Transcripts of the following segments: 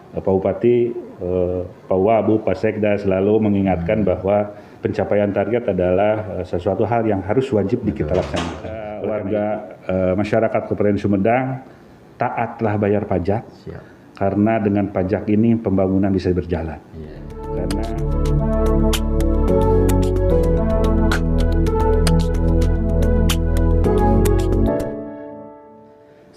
Pak Bupati, Pak Wabu, Pak Sekda selalu mengingatkan bahwa pencapaian target adalah sesuatu hal yang harus wajib kita laksanakan. Warga masyarakat Kabupaten Sumedang taatlah bayar pajak. Siap. Karena dengan pajak ini pembangunan bisa berjalan. Karena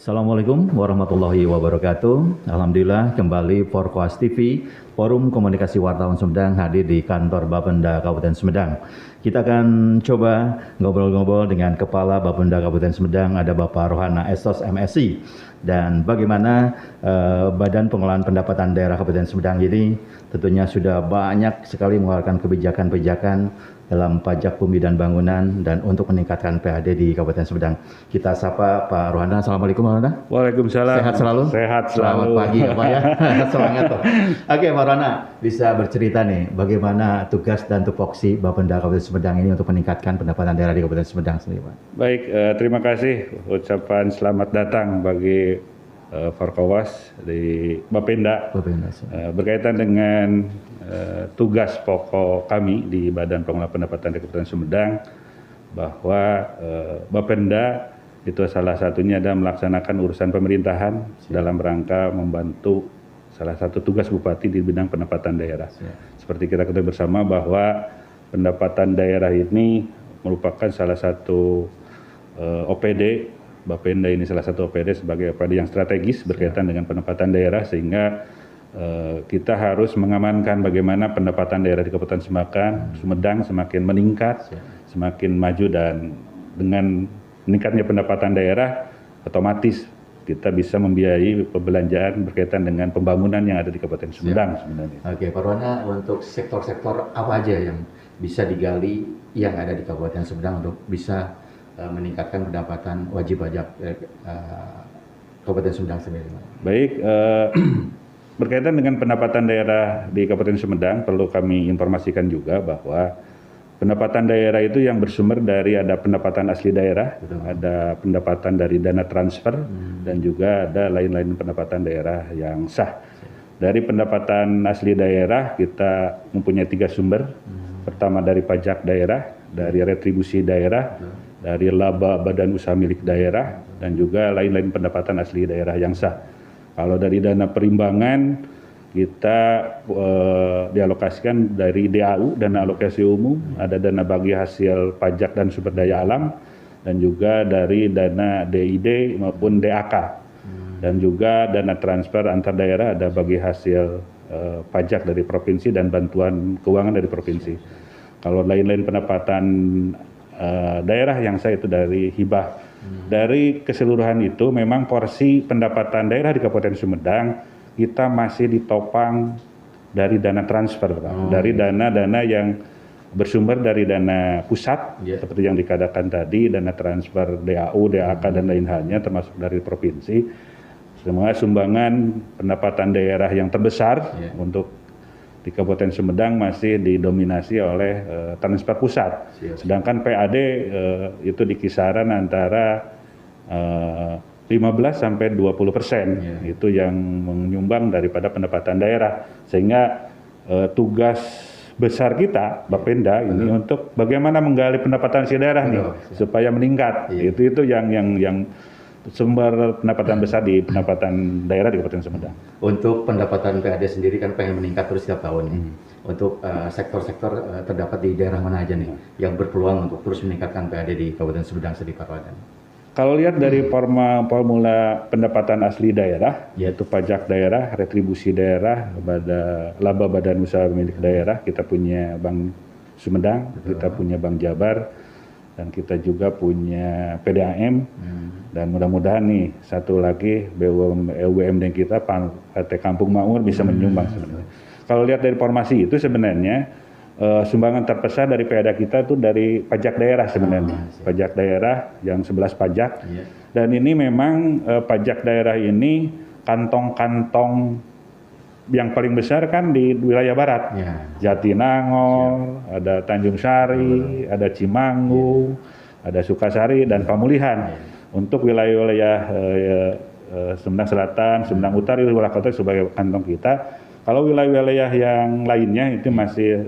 Assalamualaikum warahmatullahi wabarakatuh. Alhamdulillah kembali Forkoas TV, Forum Komunikasi Wartawan Sumedang hadir di kantor Bapenda Kabupaten Sumedang. Kita akan coba ngobrol-ngobrol dengan Kepala Bapenda Kabupaten Sumedang, ada Bapak Rohana Estos MSI. Dan bagaimana Badan Pengelolaan Pendapatan Daerah Kabupaten Sumedang ini tentunya sudah banyak sekali mengeluarkan kebijakan-kebijakan dalam pajak bumi dan bangunan dan untuk meningkatkan PAD di Kabupaten Sumedang. Kita sapa Pak Rohana. Assalamualaikum Pak Rohana. Waalaikumsalam. Sehat selalu? Sehat selalu. Selamat pagi ya Pak ya. Semangat Pak. Oke Pak Rohana, bisa bercerita nih bagaimana tugas dan tupoksi Bapenda Kabupaten Sumedang ini untuk meningkatkan pendapatan daerah di Kabupaten Sumedang sendiri Pak. Baik, terima kasih ucapan selamat datang bagi Forkowas di Bapenda. Berkaitan dengan tugas pokok kami di Badan Pengelolaan Pendapatan Daerah Kabupaten Sumedang, bahwa Bapenda itu salah satunya adalah melaksanakan urusan pemerintahan dalam rangka membantu salah satu tugas Bupati di bidang pendapatan daerah. Seperti kita ketahui bersama bahwa pendapatan daerah ini merupakan salah satu OPD. Bapenda ini salah satu OPD sebagai OPD yang strategis berkaitan dengan pendapatan daerah, sehingga kita harus mengamankan bagaimana pendapatan daerah di Kabupaten Sumedang semakin meningkat, semakin maju, dan dengan meningkatnya pendapatan daerah otomatis kita bisa membiayai pembelanjaan berkaitan dengan pembangunan yang ada di Kabupaten Sumedang sebenarnya. Oke, Pak Rohana, untuk sektor-sektor apa aja yang bisa digali yang ada di Kabupaten Sumedang untuk bisa meningkatkan pendapatan wajib pajak Kabupaten Sumedang sendiri? Baik, berkaitan dengan pendapatan daerah di Kabupaten Sumedang, perlu kami informasikan juga bahwa pendapatan daerah itu yang bersumber dari ada pendapatan asli daerah, ada pendapatan dari dana transfer, dan juga ada lain-lain pendapatan daerah yang sah. Dari pendapatan asli daerah kita mempunyai 3 sumber. Pertama dari pajak daerah, dari retribusi daerah, dari laba badan usaha milik daerah, dan juga lain-lain pendapatan asli daerah yang sah. Kalau dari dana perimbangan kita dialokasikan dari DAU, dana alokasi umum, ada dana bagi hasil pajak dan sumber daya alam, dan juga dari dana DID maupun DAK, dan juga dana transfer antar daerah, ada bagi hasil pajak dari provinsi dan bantuan keuangan dari provinsi. Kalau lain-lain pendapatan daerah yang sah itu dari hibah. Dari keseluruhan itu memang porsi pendapatan daerah di Kabupaten Sumedang kita masih ditopang dari dana transfer, dari dana-dana yang bersumber dari dana pusat, seperti yang dikatakan tadi, dana transfer DAU, DAK, dan lain halnya, termasuk dari provinsi. Semua sumbangan pendapatan daerah yang terbesar untuk di Kabupaten Sumedang masih didominasi oleh transfer pusat. Sedangkan PAD itu di kisaran antara 15 sampai 20%, itu yang menyumbang daripada pendapatan daerah. Sehingga tugas besar kita Bapenda ini untuk bagaimana menggali pendapatan si daerah nih supaya meningkat. Itu yang sumber pendapatan besar di pendapatan daerah di Kabupaten Sumedang. Untuk pendapatan PAD sendiri kan pengen meningkat terus setiap tahun nih. Untuk sektor-sektor terdapat di daerah mana aja nih yang berpeluang untuk terus meningkatkan PAD di Kabupaten Sumedang sendiri Pak Rohana? Kalau lihat dari formula pendapatan asli daerah, yaitu pajak daerah, retribusi daerah, laba badan usaha milik daerah, kita punya Bank Sumedang, kita punya Bank Jabar, dan kita juga punya PDAM, dan mudah-mudahan nih satu lagi BUMD kita PT Kampung Makmur bisa menyumbang sebenarnya. Kalau lihat dari formasi itu sebenarnya sumbangan terbesar dari PAD kita itu dari pajak daerah sebenarnya. Pajak daerah yang 11 pajak. Dan ini memang pajak daerah ini kantong-kantong yang paling besar kan di wilayah barat. Jatinangor, ada Tanjung Sari, ada Cimanggu, ada Sukasari, dan Pamulihan. Untuk wilayah-wilayah Sumedang Selatan, Sumedang Utara, wilayah kota sebagai kantong kita. Kalau wilayah-wilayah yang lainnya itu masih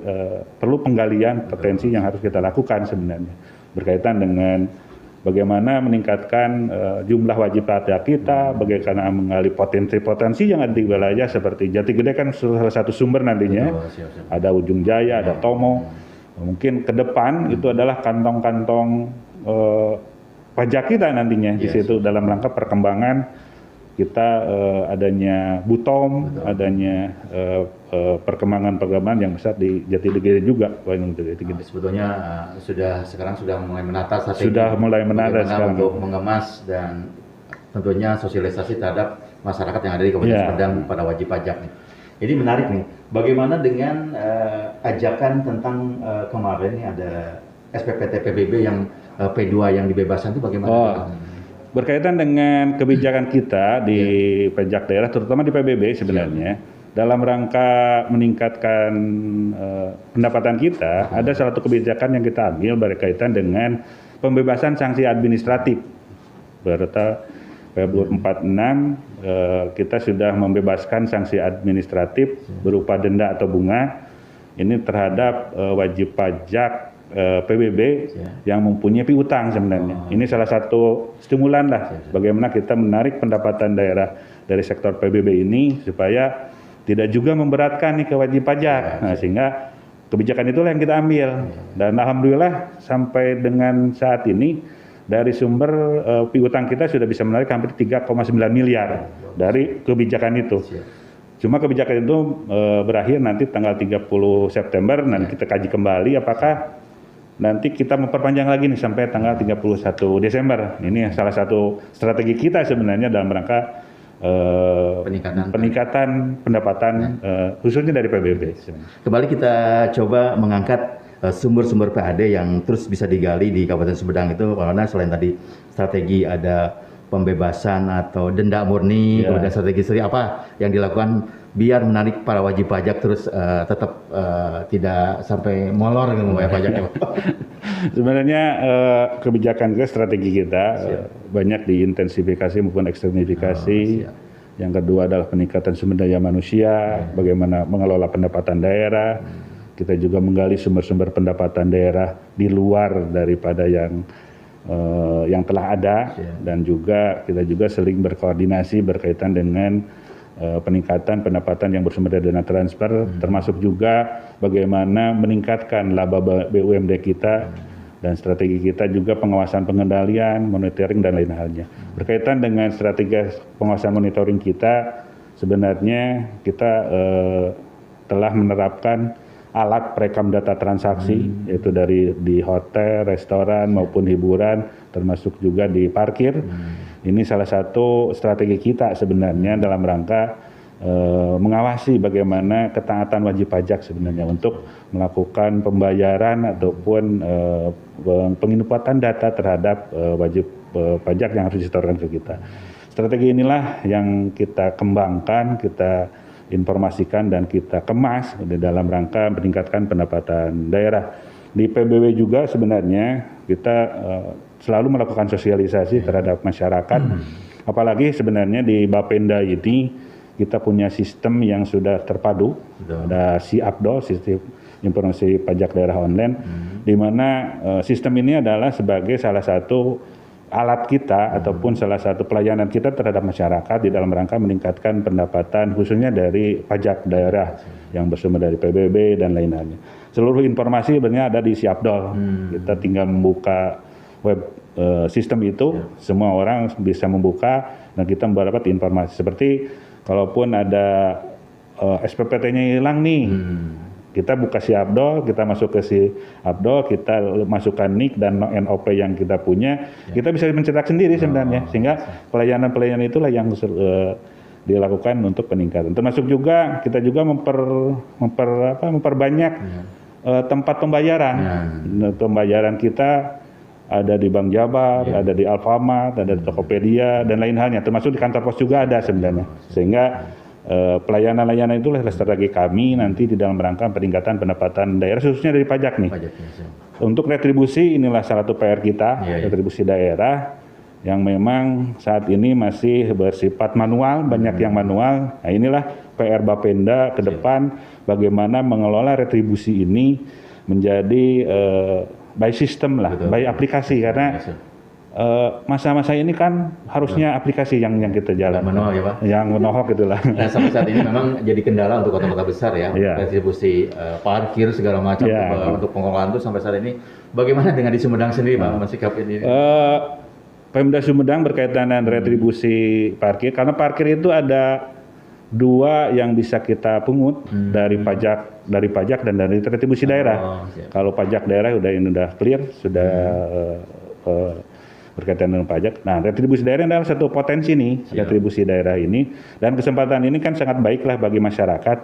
perlu penggalian potensi yang harus kita lakukan sebenarnya berkaitan dengan bagaimana meningkatkan jumlah wajib pajak kita, bagaimana menggali potensi-potensi yang ada di wilayah seperti Jati Gede kan salah satu sumber nantinya, ada Ujung Jaya, ada Tomo. Mungkin ke depan itu adalah kantong-kantong pajak kita nantinya di situ dalam rangka perkembangan kita adanya Butom, adanya perkembangan yang besar di Jati Gede juga. Sebetulnya sekarang sudah mulai menata strategi. Sudah mulai menata sekarang untuk mengemas dan tentunya sosialisasi terhadap masyarakat yang ada di Kabupaten Sumedang pada wajib pajak nih. Jadi menarik nih, bagaimana dengan ajakan tentang kemarin nih ada SPPT PBB yang P2 yang dibebaskan itu bagaimana? Berkaitan dengan kebijakan kita di pajak daerah, terutama di PBB sebenarnya, dalam rangka meningkatkan pendapatan kita, ada salah satu kebijakan yang kita ambil berkaitan dengan pembebasan sanksi administratif. Berarti PB 46 kita sudah membebaskan sanksi administratif berupa denda atau bunga ini terhadap wajib pajak PBB yang mempunyai piutang sebenarnya. Ini salah satu stimulan lah bagaimana kita menarik pendapatan daerah dari sektor PBB ini supaya tidak juga memberatkan nih ke wajib pajak. Nah, sehingga kebijakan itulah yang kita ambil. Dan alhamdulillah sampai dengan saat ini dari sumber piutang kita sudah bisa menarik hampir 3,9 miliar dari kebijakan itu. Cuma kebijakan itu berakhir nanti tanggal 30 September, nanti kita kaji kembali apakah nanti kita memperpanjang lagi nih sampai tanggal 31 Desember. Ini salah satu strategi kita sebenarnya dalam rangka peningkatan pendapatan khususnya dari PBB. Kembali kita coba mengangkat sumber-sumber PAD yang terus bisa digali di Kabupaten Sumedang itu, karena selain tadi strategi ada pembebasan atau denda murni, kemudian strategi apa yang dilakukan biar menarik para wajib pajak terus tetap tidak sampai molor gitu membayar pajaknya. Sebenarnya kebijakan kita, strategi kita banyak diintensifikasi maupun ekstensifikasi. Yang kedua adalah peningkatan sumber daya manusia, bagaimana mengelola pendapatan daerah. Kita juga menggali sumber-sumber pendapatan daerah di luar daripada yang telah ada, dan juga kita juga sering berkoordinasi berkaitan dengan peningkatan pendapatan yang bersumber dari dana transfer, termasuk juga bagaimana meningkatkan laba BUMD kita, dan strategi kita juga pengawasan pengendalian, monitoring dan lain halnya. Berkaitan dengan strategi pengawasan monitoring kita, sebenarnya kita telah menerapkan alat perekam data transaksi, yaitu di hotel, restoran maupun hiburan, termasuk juga di parkir. Ini salah satu strategi kita sebenarnya dalam rangka mengawasi bagaimana ketaatan wajib pajak sebenarnya untuk melakukan pembayaran ataupun penginputan data terhadap wajib pajak yang harus disetorkan ke kita. Strategi inilah yang kita kembangkan, kita informasikan dan kita kemas di dalam rangka meningkatkan pendapatan daerah. Di PBB juga sebenarnya kita selalu melakukan sosialisasi terhadap masyarakat. Apalagi sebenarnya di Bapenda ini kita punya sistem yang sudah terpadu. Ada SIAPDO, Sistem Informasi Pajak Daerah Online, di mana sistem ini adalah sebagai salah satu alat kita ataupun salah satu pelayanan kita terhadap masyarakat di dalam rangka meningkatkan pendapatan khususnya dari pajak daerah yang bersumber dari PBB dan lain-lainnya. Seluruh informasi sebenarnya ada di SIAPDO. Kita tinggal membuka web sistem itu, semua orang bisa membuka dan kita mendapat informasi. Seperti kalaupun ada SPPT-nya hilang nih, kita buka SIAPDO, kita masuk ke SIAPDO, kita masukkan NIK dan NOP yang kita punya, kita bisa mencetak sendiri sebenarnya, sehingga pelayanan-pelayanan itulah yang dilakukan untuk peningkatan. Termasuk juga kita juga memperbanyak tempat pembayaran. Pembayaran kita ada di Bank Jabar, ada di Alfamart, ada di Tokopedia dan lain halnya. Termasuk di kantor pos juga ada sebenarnya. Sehingga pelayanan-layanan itulah strategi kami nanti di dalam rangka peningkatan pendapatan daerah khususnya dari pajak nih. Untuk retribusi inilah salah satu PR kita, retribusi daerah. yang memang saat ini masih bersifat manual, banyak yang manual. Nah, inilah PR Bapenda ke depan, bagaimana mengelola retribusi ini menjadi by system lah, by aplikasi, karena masa-masa ini kan harusnya aplikasi yang kita jalan. Manual ya Pak? Yang menohok itulah. Nah, sampai saat ini memang jadi kendala untuk kota-kota besar ya, retribusi parkir segala macam untuk pengelolaan itu sampai saat ini. Bagaimana dengan di Sumedang sendiri Pak, mensikap ini? Pemda Sumedang berkaitan dengan retribusi parkir, karena parkir itu ada dua yang bisa kita pungut dari pajak dan dari retribusi daerah. Kalau pajak daerah udah clear, sudah berkaitan dengan pajak. Nah, retribusi daerah adalah satu potensi nih, retribusi daerah ini, dan kesempatan ini kan sangat baiklah bagi masyarakat,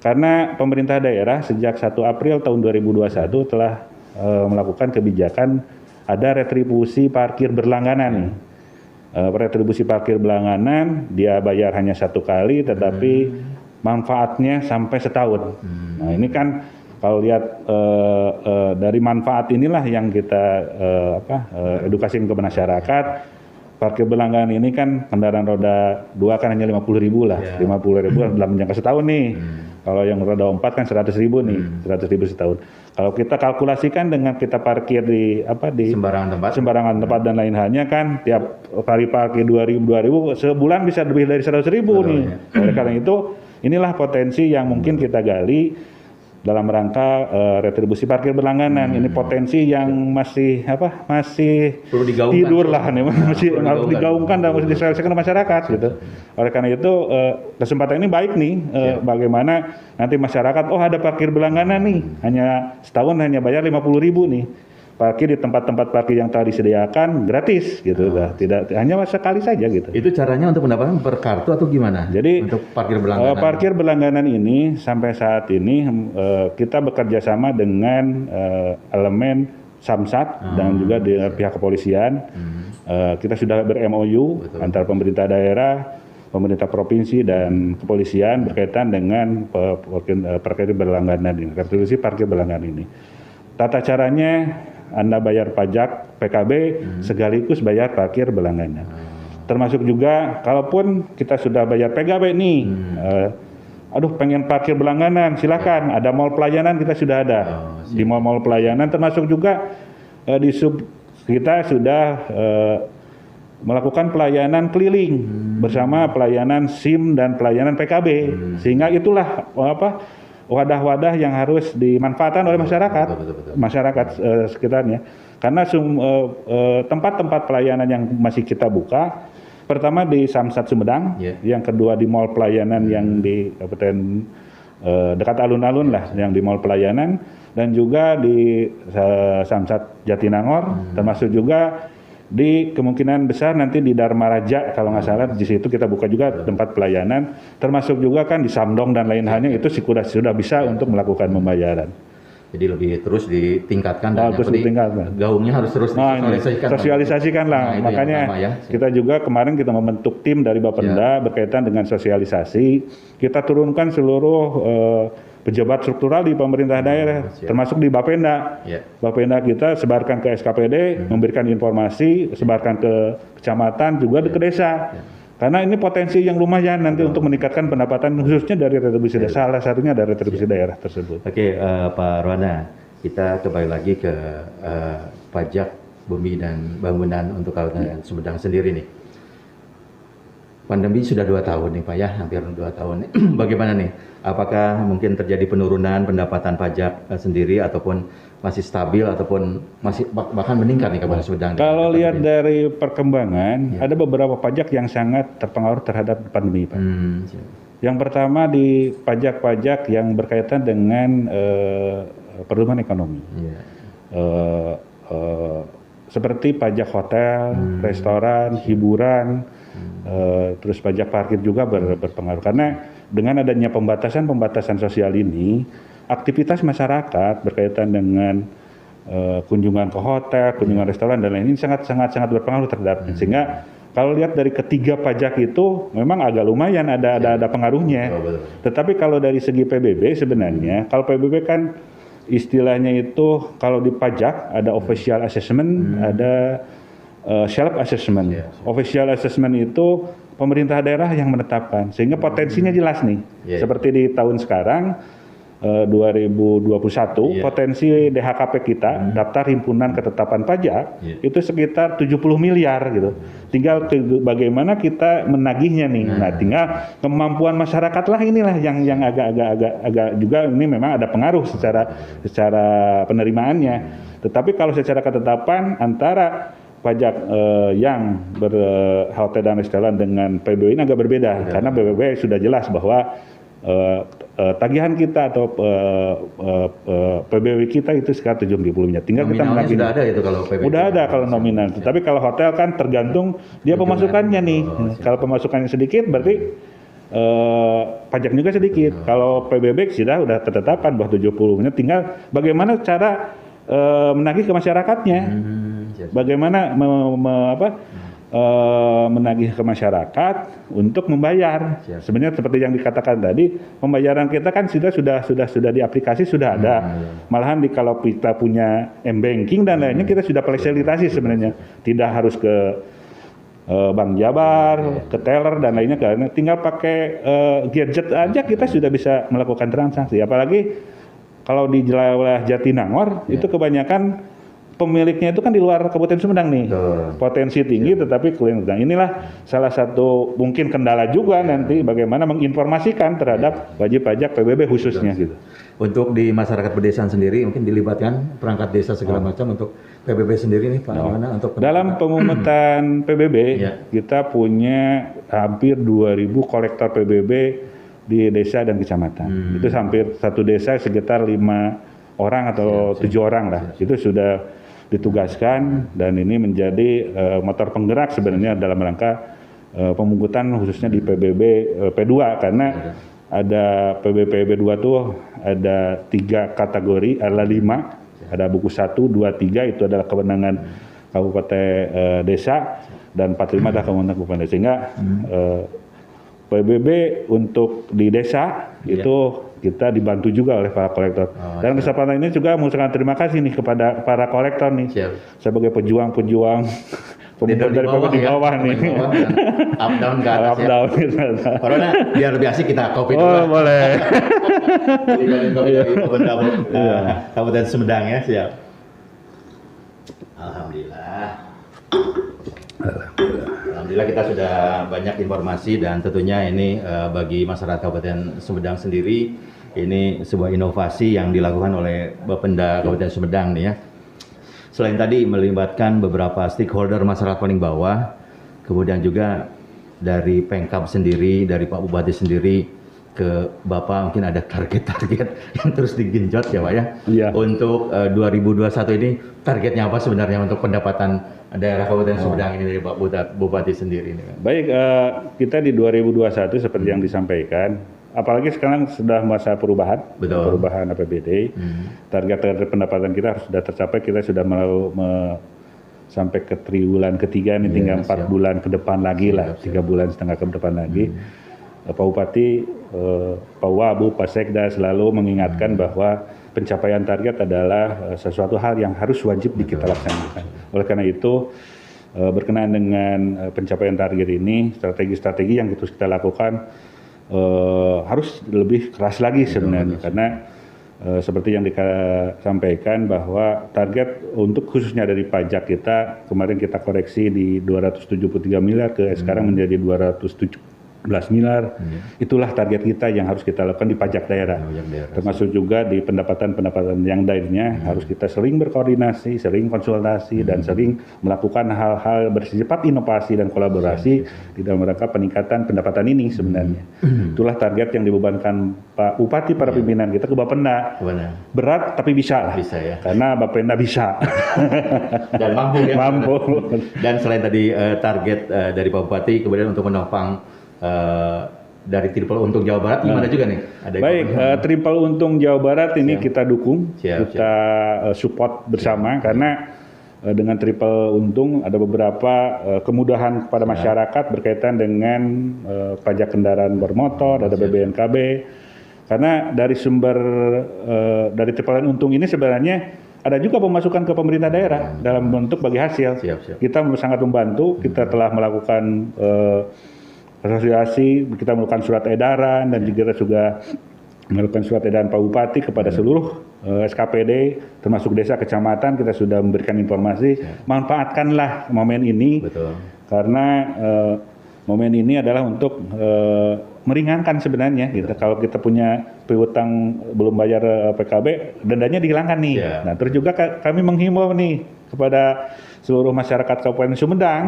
karena pemerintah daerah sejak 1 April tahun 2021 telah melakukan kebijakan ada retribusi parkir berlangganan nih. Retribusi parkir berlangganan dia bayar hanya 1 kali, tetapi manfaatnya sampai setahun. Nah, ini kan kalau lihat dari manfaat inilah yang kita edukasiin ke masyarakat. Parkir berlangganan ini kan kendaraan roda 2 kan hanya 50.000 lah, 50.000 dalam jangka setahun nih. Kalau yang roda 4 kan 100.000 nih, 100.000 setahun. Kalau kita kalkulasikan dengan kita parkir di sembarangan tempat dan lain halnya kan, tiap kali parkir 2.000 sebulan bisa lebih dari 100.000 nih. Oleh karena itu, inilah potensi yang mungkin kita gali dalam rangka retribusi parkir berlangganan. Ini potensi yang masih perlu digaungkan, tidur lah nih, masih harus digaungkan dan harus diselesaikan ke masyarakat gitu. Oleh karena itu kesempatan ini baik nih, bagaimana nanti masyarakat ada parkir berlangganan nih, hanya setahun hanya bayar 50.000 nih. Parkir di tempat-tempat parkir yang telah disediakan gratis gitu, tidak hanya sekali saja gitu. Itu caranya untuk mendapatkan per kartu atau gimana? Jadi untuk parkir berlangganan. Parkir berlangganan ini sampai saat ini kita bekerja sama dengan elemen Samsat dan juga dengan pihak kepolisian. Kita sudah ber-MOU antara pemerintah daerah, pemerintah provinsi dan kepolisian berkaitan dengan parkir berlangganan ini, retribusi parkir berlangganan ini. Tata caranya Anda bayar pajak PKB sekaligus bayar parkir berlangganan. Termasuk juga kalaupun kita sudah bayar PKB nih, pengen parkir berlangganan, silakan. Ada mall pelayanan kita sudah ada. Di mall pelayanan termasuk juga di kita sudah melakukan pelayanan keliling bersama pelayanan SIM dan pelayanan PKB. Sehingga itulah wadah-wadah yang harus dimanfaatkan oleh masyarakat sekitarnya. Karena tempat-tempat pelayanan yang masih kita buka, pertama di Samsat Sumedang, yang kedua di mall pelayanan yang di Kabupaten dekat alun-alun lah, yang di mall pelayanan, dan juga di Samsat Jatinangor, termasuk juga di kemungkinan besar nanti di Dharma Raja kalau nggak salah, di situ kita buka juga tempat pelayanan, termasuk juga kan di Samdong dan lain halnya itu sudah bisa untuk melakukan pembayaran. Jadi lebih terus ditingkatkan dan terus ditingkatkan. Gaungnya harus terus sosialisasikan lah. Makanya kita juga kemarin kita membentuk tim dari Bapenda berkaitan dengan sosialisasi. Kita turunkan seluruh pejabat struktural di pemerintah daerah, termasuk di Bapenda. Bapenda kita sebarkan ke SKPD, memberikan informasi, sebarkan ke kecamatan, juga ke desa. Karena ini potensi yang lumayan nanti untuk meningkatkan pendapatan khususnya dari retribusi daerah. Salah satunya dari retribusi daerah tersebut. Oke, Pak Rohana, kita kembali lagi ke pajak bumi dan bangunan untuk Kabupaten Sumedang sendiri nih. Pandemi sudah 2 tahun nih Pak ya, hampir 2 tahun. Bagaimana nih? Apakah mungkin terjadi penurunan pendapatan pajak sendiri ataupun masih stabil ataupun masih bahkan meningkat nih Kabupaten Sumedang? Kalau lihat dari perkembangan, ada beberapa pajak yang sangat terpengaruh terhadap pandemi, Pak. Yang pertama di pajak-pajak yang berkaitan dengan pertumbuhan ekonomi. Seperti pajak hotel, restoran, hiburan, terus pajak parkir juga berpengaruh. Karena dengan adanya pembatasan sosial ini, aktivitas masyarakat berkaitan dengan kunjungan ke hotel, kunjungan restoran dan lain-lain ini sangat berpengaruh terhadap. Sehingga kalau lihat dari ketiga pajak itu memang agak lumayan ada pengaruhnya. Tetapi kalau dari segi PBB sebenarnya, kalau PBB kan istilahnya itu kalau di pajak ada official assessment, ada self assessment. Official assessment itu pemerintah daerah yang menetapkan, sehingga potensinya jelas nih. Seperti di tahun sekarang 2021 potensi DHKP kita daftar himpunan ketetapan pajak itu sekitar 70 miliar gitu. Tinggal bagaimana kita menagihnya nih. Nah, tinggal kemampuan masyarakat lah inilah yang agak juga ini memang ada pengaruh secara penerimaannya. Tetapi kalau secara ketetapan antara pajak yang berhotel dan restoran dengan PBB ini agak berbeda karena PBB sudah jelas bahwa tagihan kita atau PBB kita itu sekitar 70 miliar. Tinggal kita menagih. Sudah ada itu kalau PBB. Udah ada kalau nominal. Tetapi kalau hotel kan tergantung dia pemasukannya nih. Kalau pemasukannya sedikit berarti pajak juga sedikit. Kalau PBB sudah ketetapan bahwa 70 miliar. Tinggal bagaimana cara menagih ke masyarakatnya. Bagaimana menagih ke masyarakat untuk membayar. Sebenarnya seperti yang dikatakan tadi, pembayaran kita kan sudah di aplikasi sudah ada. Malahan kalau kita punya m-banking dan lainnya kita sudah fasilitasi sebenarnya. Tidak harus ke Bank Jabar, ke teller dan lainnya, karena tinggal pakai gadget aja kita sudah bisa melakukan transaksi. Apalagi kalau di wilayah Jatinangor itu kebanyakan pemiliknya itu kan di luar Kabupaten Sumedang nih, potensi tinggi tetapi keluar. Inilah salah satu mungkin kendala juga nanti bagaimana menginformasikan terhadap wajib pajak PBB khususnya gitu. Untuk di masyarakat pedesaan sendiri mungkin dilibatkan perangkat desa segala macam untuk PBB sendiri nih Pak. Untuk dalam pemungutan PBB kita punya hampir 2.000 kolektor PBB di desa dan kecamatan. Itu hampir satu desa sekitar 5 orang atau 7 orang lah. Itu sudah ditugaskan dan ini menjadi motor penggerak sebenarnya dalam rangka pemungutan khususnya di PBB P2 karena ada PBB 2 tuh ada 3 kategori, ada 5, ada buku 1, 2, 3 itu adalah kewenangan kabupaten desa dan 45 adalah kewenangan kabupaten desa. Sehingga PBB untuk di desa itu kita dibantu juga oleh para kolektor. Dan kesempatan ini juga mengucapkan terima kasih nih kepada para kolektor nih sebagai pejuang-pejuang dari bawah nih. Up down ke atas. Up down. Corona biar lebih asik kita kopi dulu. Oh, boleh. Kabupaten Sumedang ya, siap. Alhamdulillah kita sudah banyak informasi dan tentunya ini bagi masyarakat Kabupaten Sumedang sendiri ini sebuah inovasi yang dilakukan oleh Bapenda Kabupaten Sumedang nih ya. Selain tadi melibatkan beberapa stakeholder masyarakat paling bawah, kemudian juga dari Pemkab sendiri, dari Pak Bupati sendiri ke Bapak mungkin ada target-target yang terus digenjot ya Pak ya. Iya. Untuk 2021 ini targetnya apa sebenarnya untuk pendapatan daerah Kabupaten Sumedang ini dari Pak Bupati sendiri ini? Baik, kita di 2021 seperti yang disampaikan, apalagi sekarang sudah masa perubahan APBD, target pendapatan kita harus sudah tercapai, kita sudah sampai ke triwulan ketiga ini tinggal 4 bulan ke depan lagi lah, 3 bulan setengah ke depan lagi. Pak Bupati, Pak Wabu, Pak Sekda selalu mengingatkan bahwa pencapaian target adalah sesuatu hal yang harus wajib kita laksanakan. Oleh karena itu, berkenaan dengan pencapaian target ini, strategi-strategi yang terus kita lakukan harus lebih keras lagi sebenarnya. Karena seperti yang disampaikan bahwa target untuk khususnya dari pajak kita, kemarin kita koreksi di 273 miliar ke sekarang menjadi 217 miliar, itulah target kita yang harus kita lakukan di pajak daerah. Termasuk juga di pendapatan-pendapatan yang lainnya harus kita sering berkoordinasi, sering konsultasi dan sering melakukan hal-hal bersifat inovasi dan kolaborasi di dalam rangka peningkatan pendapatan ini sebenarnya. Itulah target yang dibebankan Pak Bupati, para pimpinan kita ke Bapenda. Berat tapi bisa lah. Karena Bapenda bisa. Dan mampu ya. Mampu. Dan selain tadi target dari Pak Bupati kemudian untuk menopang dari Triple Untung Jawa Barat gimana juga nih? Baik, Triple Untung Jawa Barat ini kita dukung, kita support bersama karena dengan Triple Untung ada beberapa kemudahan kepada masyarakat berkaitan dengan pajak kendaraan bermotor, ada BBNKB. Karena dari sumber dari Triple Untung ini sebenarnya ada juga pemasukan ke pemerintah daerah dalam bentuk bagi hasil. Kita sangat membantu, kita telah melakukan asosiasi, kita melakukan surat edaran dan juga melakukan surat edaran Pak Bupati kepada seluruh SKPD termasuk desa kecamatan. Kita sudah memberikan informasi, manfaatkanlah momen ini. Betul. Karena momen ini adalah untuk meringankan sebenarnya gitu. Kalau kita punya piutang belum bayar PKB, dendanya dihilangkan nih. Nah, terus juga kami menghimbau nih kepada seluruh masyarakat Kabupaten Sumedang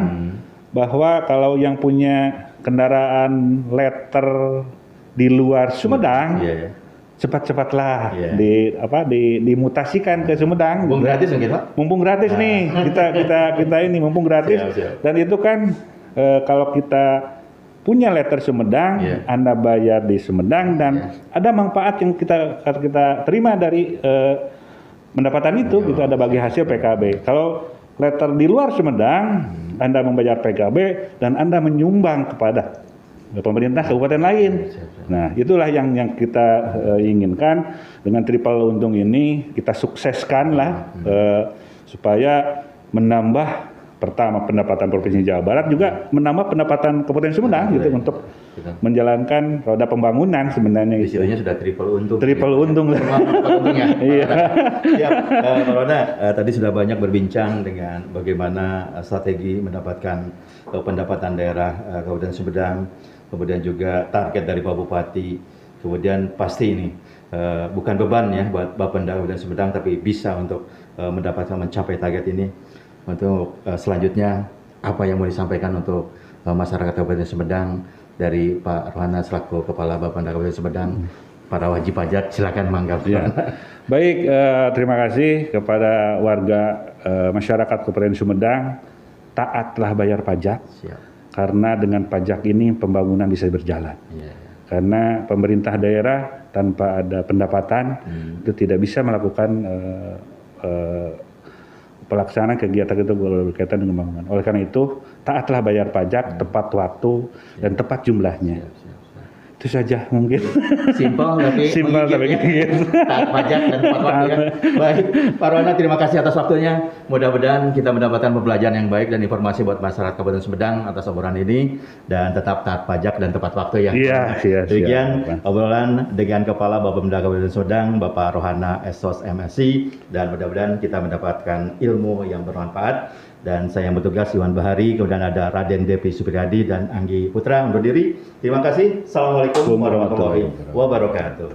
bahwa kalau yang punya kendaraan letter di luar Sumedang, cepat-cepatlah dimutasikan ke Sumedang. Mumpung gratis mungkin, Pak? Mumpung gratis nih, kita ini mumpung gratis. Dan itu kan kalau kita punya letter Sumedang, Anda bayar di Sumedang dan ada manfaat yang kita terima dari pendapatan itu, itu ada bagi hasil PKB. Kalau letter di luar Sumedang, Anda membayar PKB dan Anda menyumbang kepada pemerintah kabupaten lain. Nah, itulah yang kita inginkan. Dengan triple untung ini kita sukseskan lah supaya menambah pertama pendapatan Provinsi Jawa Barat, juga menambah pendapatan Kabupaten Sumedang gitu untuk menjalankan roda pembangunan sebenarnya. Istilahnya sudah triple untung. Triple untung. Untungnya. Iya. Siap. Pak Rona, tadi sudah banyak berbincang dengan bagaimana strategi mendapatkan pendapatan daerah Kabupaten Sumedang, kemudian juga target dari Pak Bupati, kemudian pasti ini bukan beban ya buat Bapenda Kabupaten Sumedang, tapi bisa untuk mencapai target ini. Untuk selanjutnya apa yang mau disampaikan untuk masyarakat Kabupaten Sumedang dari Pak Rohana selaku Kepala Bapenda Kabupaten Sumedang, para wajib pajak, silakan mangga. Baik, terima kasih kepada warga masyarakat Kabupaten Sumedang, taatlah bayar pajak. Karena dengan pajak ini pembangunan bisa berjalan. Karena pemerintah daerah tanpa ada pendapatan itu tidak bisa melakukan pelaksanaan kegiatan itu berkaitan dengan pembangunan. Oleh karena itu, taatlah bayar pajak tepat waktu dan tepat jumlahnya. Itu saja mungkin. Simpel tapi gitu. Taat pajak dan tepat waktu ya. Baik, Pak Rohana, terima kasih atas waktunya. Mudah-mudahan kita mendapatkan pembelajaran yang baik dan informasi buat masyarakat Kabupaten Sumedang atas obrolan ini, dan tetap taat pajak dan tepat waktu ya. Iya. Demikian obrolan dengan Kepala Bapenda Kabupaten Sumedang, Bapak Rohana SOS MSI, dan mudah-mudahan kita mendapatkan ilmu yang bermanfaat. Dan saya yang bertugas Iwan Bahari, kemudian ada Raden Devi Supriyadi dan Anggi Putra undur diri. Terima kasih. Assalamualaikum warahmatullahi wabarakatuh.